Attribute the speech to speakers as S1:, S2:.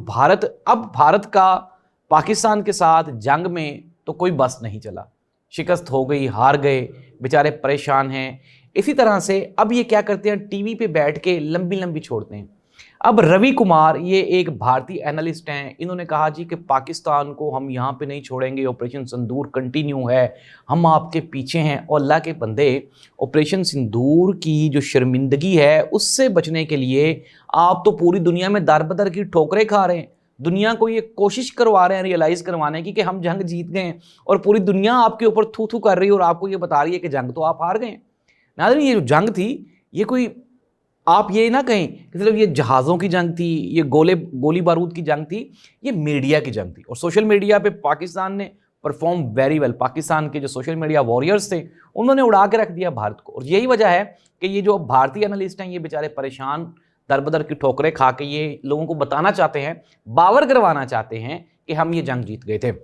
S1: भारत का पाकिस्तान के साथ जंग में तो कोई बस नहीं चला, शिकस्त हो गई, हार गए, बेचारे परेशान हैं। इसी तरह से अब ये क्या करते हैं, टीवी पे बैठ के लंबी लंबी छोड़ते हैं। अब रवि कुमार, ये एक भारतीय एनालिस्ट हैं, इन्होंने कहा जी कि पाकिस्तान को हम यहाँ पे नहीं छोड़ेंगे, ऑपरेशन सिंदूर कंटिन्यू है, हम आपके पीछे हैं। और अल्लाह के बंदे, ऑपरेशन सिंदूर की जो शर्मिंदगी है उससे बचने के लिए आप तो पूरी दुनिया में दर बदर की ठोकरें खा रहे हैं, दुनिया को ये कोशिश करवा रहे हैं रियलाइज़ करवाने की कि हम जंग जीत गए हैं, और पूरी दुनिया आपके ऊपर थू थू कर रही है और आपको ये बता रही है कि जंग तो आप हार गए हैं। नाज़रीन, ये जो जंग थी, ये कोई, आप ये ना कहें कि सिर्फ ये जहाज़ों की जंग थी, ये गोली बारूद की जंग थी, ये मीडिया की जंग थी। और सोशल मीडिया पे पाकिस्तान ने परफॉर्म वेरी वेल। पाकिस्तान के जो सोशल मीडिया वॉरियर्स थे उन्होंने उड़ा के रख दिया भारत को। और यही वजह है कि ये जो भारतीय एनालिस्ट हैं, ये बेचारे परेशान, दरबदर की ठोकरें खा के ये लोगों को बताना चाहते हैं, बावर करवाना चाहते हैं कि हम ये जंग जीत गए थे।